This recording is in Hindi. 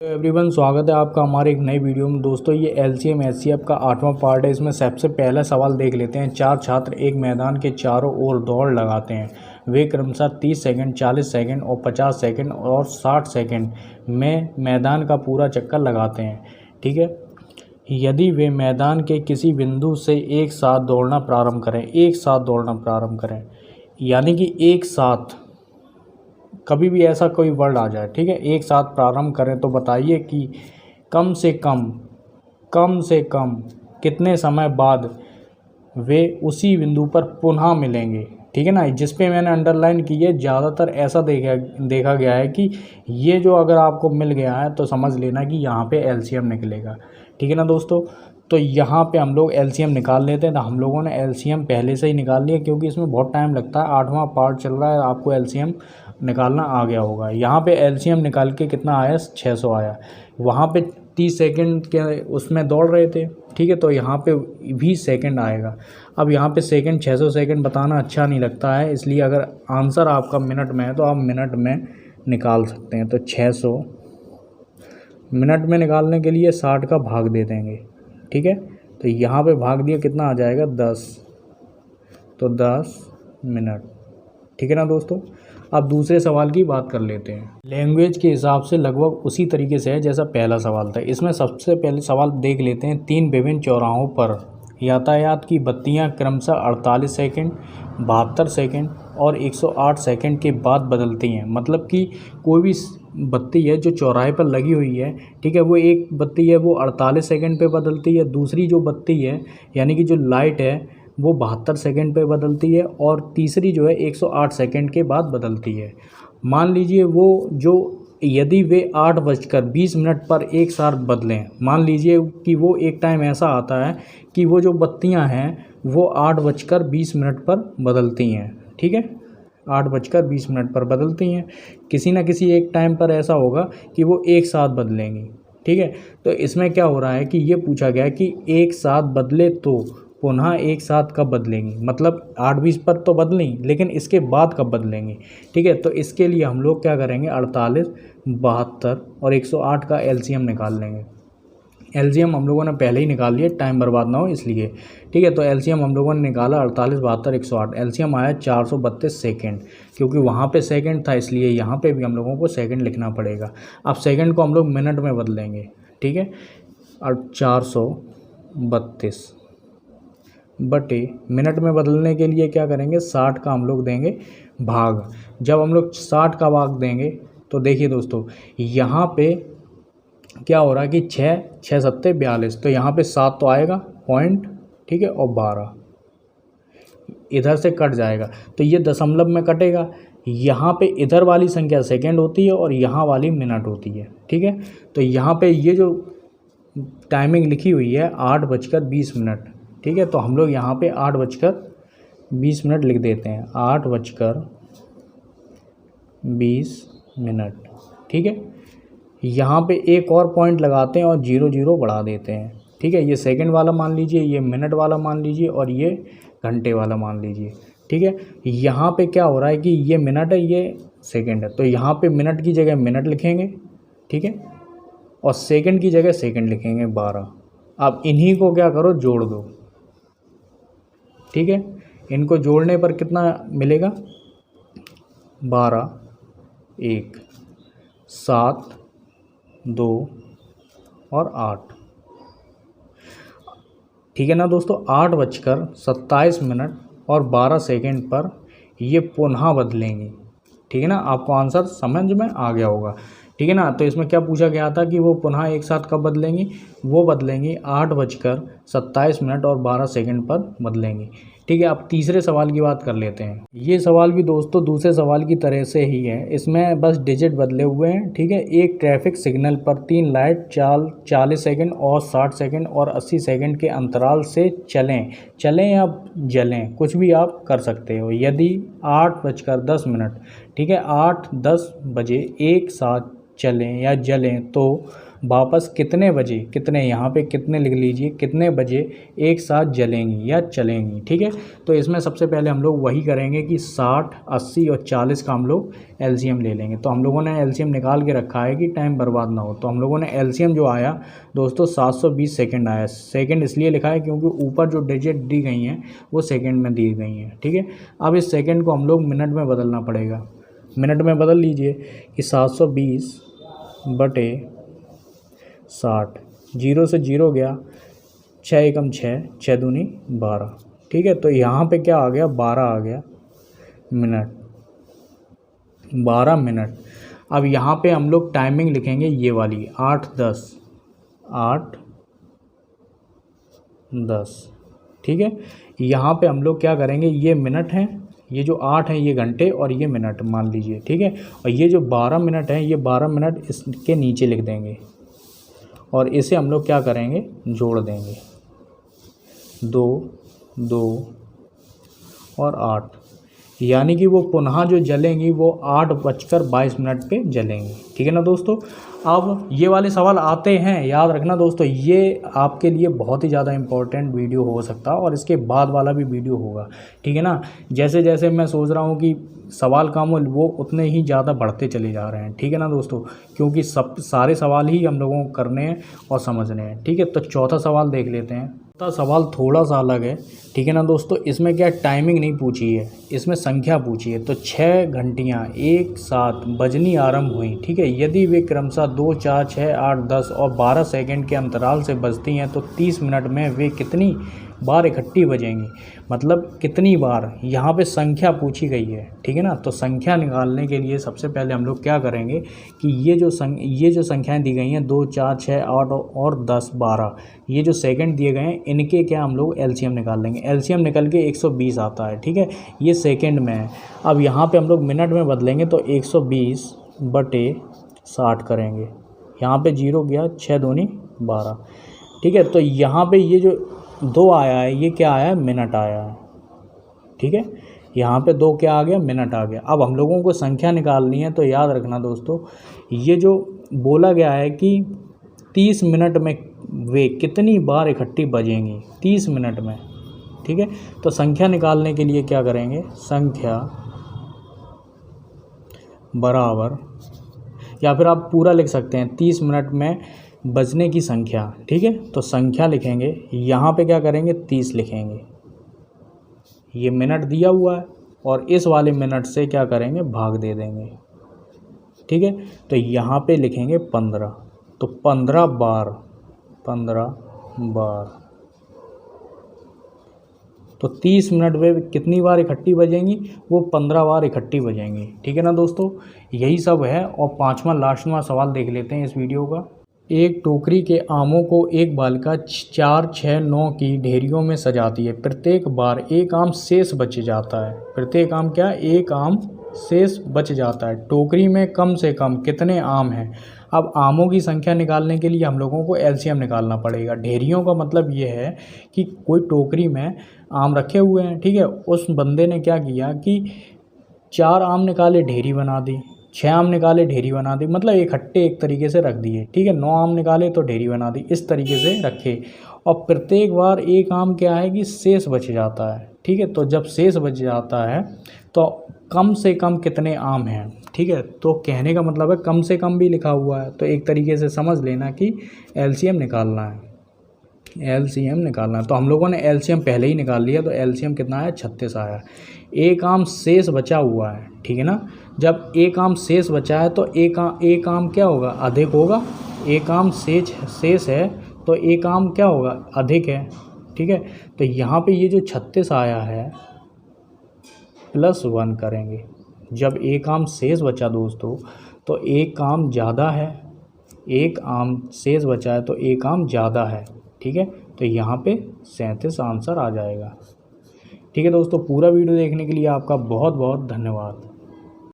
एवरीवन, स्वागत है आपका हमारे एक नई वीडियो में। दोस्तों, ये LCM HCF का 8वां पार्ट है। इसमें सबसे पहला सवाल देख लेते हैं। 4 छात्र एक मैदान के चारों ओर दौड़ लगाते हैं। वे क्रमशः 30 सेकंड, 40 सेकंड और 50 सेकंड और 60 सेकंड में मैदान का पूरा चक्कर लगाते हैं। ठीक है। यदि वे मैदान के किसी बिंदु से एक साथ दौड़ना प्रारंभ करें, यानी कि एक साथ, कभी भी ऐसा कोई वर्ड आ जाए, ठीक है, एक साथ प्रारंभ करें, तो बताइए कि कम से कम कितने समय बाद वे उसी बिंदु पर पुनः मिलेंगे। ठीक है ना। जिस पे मैंने अंडरलाइन की है, ज़्यादातर ऐसा देखा गया है कि ये जो अगर आपको मिल गया है तो समझ लेना कि यहाँ पे LCM निकलेगा। ठीक है ना दोस्तों। तो यहाँ पे हम लोग LCM निकाल लेते हैं। तो हम लोगों ने LCM पहले से ही निकाल लिया, क्योंकि इसमें बहुत टाइम लगता है। 8वां पार्ट चल रहा है, आपको LCM निकालना आ गया होगा। यहाँ पे LCM निकाल के कितना आया, 600 आया। वहाँ पे 30 सेकंड के उसमें दौड़ रहे थे, ठीक है, तो यहाँ पे भी सेकंड आएगा। अब यहाँ पे सेकंड 600 सेकंड बताना अच्छा नहीं लगता है, इसलिए अगर आंसर आपका मिनट में है तो आप मिनट में निकाल सकते हैं। तो 600 मिनट में निकालने के लिए 60 का भाग दे देंगे। ठीक है। तो यहाँ पे भाग दिया, कितना आ जाएगा, 10। तो 10 मिनट। ठीक है ना दोस्तों। अब दूसरे सवाल की बात कर लेते हैं। लैंग्वेज के हिसाब से लगभग उसी तरीके से है जैसा पहला सवाल था। इसमें सबसे पहले सवाल देख लेते हैं। 3 विभिन्न चौराहों पर यातायात की बत्तियां क्रमशः 48 सेकंड, 72 सेकंड और 108 सेकंड के बाद बदलती हैं। मतलब कि कोई भी बत्ती है जो चौराहे पर लगी हुई है, ठीक है, वो एक बत्ती है वो 48 सेकंड पे बदलती है। दूसरी जो बत्ती है, यानी कि जो लाइट है, वो 72 सेकंड पे बदलती है। और तीसरी जो है 108 सेकंड के बाद बदलती है। मान लीजिए वो जो, यदि वे 8:20 पर एक साथ बदलें, मान लीजिए कि वो एक टाइम ऐसा आता है कि वो जो बत्तियां हैं वो 8:20 पर बदलती हैं। ठीक है, 8:20 पर बदलती हैं। किसी न किसी एक टाइम पर ऐसा होगा कि वो एक साथ बदलेंगी। ठीक है। तो इसमें क्या हो रहा है कि ये पूछा गया है कि एक साथ बदले तो पुनः एक साथ कब बदलेंगी। मतलब 8:20 पर तो बदलें, लेकिन इसके बाद कब बदलेंगी। ठीक है। तो इसके लिए हम लोग क्या करेंगे, 48, 72 और 108 का LCM निकाल लेंगे। LCM हम लोगों ने पहले ही निकाल लिया, टाइम बर्बाद ना हो इसलिए। ठीक है। तो LCM हम लोगों ने निकाला 48, 72, 108। LCM आया 432 सेकेंड, क्योंकि वहाँ पे सेकंड था इसलिए यहाँ पे भी हम लोगों को सेकंड लिखना पड़ेगा। अब सेकंड को हम लोग मिनट में बदलेंगे। ठीक है। और 432 बटे मिनट में बदलने के लिए क्या करेंगे, 60 का हम लोग देंगे भाग। जब हम लोग 60 का भाग देंगे तो देखिए दोस्तों, यहाँ पे क्या हो रहा है कि 6 6 सत्ते 42, तो यहाँ पे 7 तो आएगा पॉइंट, ठीक है, और 12 इधर से कट जाएगा, तो ये दशमलव में कटेगा। यहाँ पे इधर वाली संख्या सेकंड होती है और यहाँ वाली मिनट होती है। ठीक है। तो यहाँ पे ये जो टाइमिंग लिखी हुई है 8:20। ठीक है। तो हम लोग यहाँ पे 8:20 लिख देते हैं, 8:20। ठीक है। यहाँ पे एक और पॉइंट लगाते हैं और 0 बढ़ा देते हैं। ठीक है। ये सेकंड वाला मान लीजिए, ये मिनट वाला मान लीजिए और ये घंटे वाला मान लीजिए। ठीक है। यहाँ पे क्या हो रहा है कि ये मिनट है, ये सेकंड है, तो यहाँ पे मिनट की जगह मिनट लिखेंगे। ठीक है। और सेकंड की जगह सेकंड लिखेंगे 12। अब इन्हीं को क्या करो, जोड़ दो। ठीक है। इनको जोड़ने पर कितना मिलेगा, 12, 1, 7, 2 और 8। ठीक है ना दोस्तों। 8:27 और 12 सेकंड पर ये पुनः बदलेंगी। ठीक है ना। आपको आंसर समझ में आ गया होगा। ठीक है ना। तो इसमें क्या पूछा गया था कि वो पुनः एक साथ कब बदलेंगी, वो बदलेंगी 8:27 और 12 सेकंड पर बदलेंगी। ठीक है। अब तीसरे सवाल की बात कर लेते हैं। ये सवाल भी दोस्तों दूसरे सवाल की तरह से ही है, इसमें बस डिजिट बदले हुए हैं। ठीक है। एक ट्रैफिक सिग्नल पर 3 लाइट 40 सेकंड और 60 सेकंड और 80 सेकंड के अंतराल से चलें या जलें, कुछ भी आप कर सकते हो। यदि 8:10, ठीक है, 8-10 बजे एक साथ चलें या जलें तो वापस कितने बजे, कितने यहाँ पे कितने लिख लीजिए, कितने बजे एक साथ जलेंगी या चलेंगी। ठीक है, तो इसमें सबसे पहले हम लोग वही करेंगे कि 60, 80 और 40 का हम लोग एलसीएम ले लेंगे। तो हम लोगों ने एलसीएम निकाल के रखा है कि टाइम बर्बाद ना हो। तो हम लोगों ने एलसीएम जो आया दोस्तों 720 सेकंड आया। सेकंड इसलिए लिखा है क्योंकि ऊपर जो डिजिट दी गई हैं वो सेकंड में दी गई हैं। ठीक है, अब इस सेकंड को हम लोग मिनट में बदलना पड़ेगा। मिनट में बदल लीजिए कि 720/60, 0 से 0 गया, 6 एकम 6, 6 दूनी 12। ठीक है, तो यहाँ पे क्या आ गया, 12 आ गया मिनट, 12 मिनट। अब यहाँ पे हम लोग टाइमिंग लिखेंगे ये वाली 8:10, 8:10। ठीक है, यहाँ पे हम लोग क्या करेंगे, ये मिनट हैं, ये जो 8 हैं ये घंटे और ये मिनट मान लीजिए। ठीक है, और ये जो 12 मिनट हैं ये 12 मिनट इसके नीचे लिख देंगे और इसे हम लोग क्या करेंगे, जोड़ देंगे, 2, 2 और 8, यानी कि वो पुनः जो जलेंगी वो 8:22 पे जलेंगी। ठीक है ना दोस्तों। अब ये वाले सवाल आते हैं, याद रखना दोस्तों, ये आपके लिए बहुत ही ज़्यादा इम्पोर्टेंट वीडियो हो सकता है और इसके बाद वाला भी वीडियो होगा। ठीक है ना, जैसे जैसे मैं सोच रहा हूँ कि सवाल कम हो वो उतने ही ज़्यादा बढ़ते चले जा रहे हैं। ठीक है ना दोस्तों, क्योंकि सारे सवाल ही हम लोगों को करने हैं और समझने हैं। ठीक है, तो चौथा सवाल देख लेते हैं। चौथा सवाल थोड़ा सा अलग है। ठीक है ना दोस्तों, इसमें क्या टाइमिंग नहीं पूछी है, इसमें संख्या पूछी है। तो 6 घंटियाँ एक साथ बजनी आरंभ हुई। ठीक है, यदि वे क्रमशः 2, 4, 6, 8, 10 और 12 सेकंड के अंतराल से बजती हैं तो 30 मिनट में वे कितनी बार इकट्ठी बजेंगी, मतलब कितनी बार, यहाँ पे संख्या पूछी गई है। ठीक है ना, तो संख्या निकालने के लिए सबसे पहले हम लोग क्या करेंगे कि ये जो संख्याएं दी गई हैं 2, 4, 6, 8 और 10, 12, ये जो सेकंड दिए गए हैं इनके क्या हम लोग एलसीएम निकाल लेंगे। एलसीएम निकल के 120 आता है। ठीक है, ये सेकंड में है। अब यहाँ पे हम लोग मिनट में बदलेंगे तो 120/60 करेंगे। यहाँ पे 0 गया, 6 दूनी 12। ठीक है, तो यहाँ पे ये जो 2 आया है ये क्या आया है, मिनट आया है। ठीक है, यहाँ पे 2 क्या आ गया, मिनट आ गया। अब हम लोगों को संख्या निकालनी है, तो याद रखना दोस्तों, ये जो बोला गया है कि 30 मिनट में वे कितनी बार इकट्ठी बजेंगी, 30 मिनट में। ठीक है, तो संख्या निकालने के लिए क्या करेंगे, संख्या बराबर, या फिर आप पूरा लिख सकते हैं 30 मिनट में बजने की संख्या। ठीक है, तो संख्या लिखेंगे, यहाँ पे क्या करेंगे, 30 लिखेंगे, ये मिनट दिया हुआ है और इस वाले मिनट से क्या करेंगे, भाग दे देंगे। ठीक है, तो यहाँ पे लिखेंगे 15, तो 15 बार, 15 बार, तो 30 मिनट में कितनी बार इकट्ठी बजेंगी, वो 15 बार इकट्ठी बजेंगी। ठीक है ना दोस्तों, यही सब है। और पांचवा लास्टवा सवाल देख लेते हैं इस वीडियो का। एक टोकरी के आमों को एक बालिका 4, 6, 9 की ढेरियों में सजाती है। प्रत्येक बार एक आम शेष बच जाता है। प्रत्येक आम क्या, एक आम शेष बच जाता है। टोकरी में कम से कम कितने आम हैं। अब आमों की संख्या निकालने के लिए हम लोगों को एलसीएम निकालना पड़ेगा। ढेरियों का मतलब ये है कि कोई टोकरी में आम रखे हुए हैं। ठीक है, उस बंदे ने क्या किया कि 4 आम निकाले, ढेरी बना दी, 6 आम निकाले, ढेरी बना दी, मतलब इकट्ठे एक तरीके से रख दिए। ठीक है, 9 आम निकाले तो ढेरी बना दी, इस तरीके से रखे। और प्रत्येक बार एक आम क्या है कि शेष बच जाता है। ठीक है, तो जब शेष बच जाता है तो कम से कम कितने आम हैं। ठीक है, तो कहने का मतलब है कम से कम भी लिखा हुआ है, तो एक तरीके से समझ लेना कि एलसीएम निकालना है, एलसीएम निकालना है। तो हम लोगों ने एलसीएम पहले ही निकाल लिया, तो एलसीएम कितना आया, 36 आया। एक आम शेष बचा हुआ है। ठीक है ना, जब एक आम शेष बचा है तो एक आम क्या होगा, अधिक होगा। एक आम शेष है तो एक आम क्या होगा, अधिक है। ठीक है, तो यहाँ पे ये जो 36 आया है +1 करेंगे। जब एक आम शेष बचा दोस्तों तो एक आम ज़्यादा है, एक आम शेष बचा है तो एक आम ज़्यादा है। ठीक है, तो यहाँ पे 37 आंसर आ जाएगा। ठीक है दोस्तों, पूरा वीडियो देखने के लिए आपका बहुत बहुत धन्यवाद।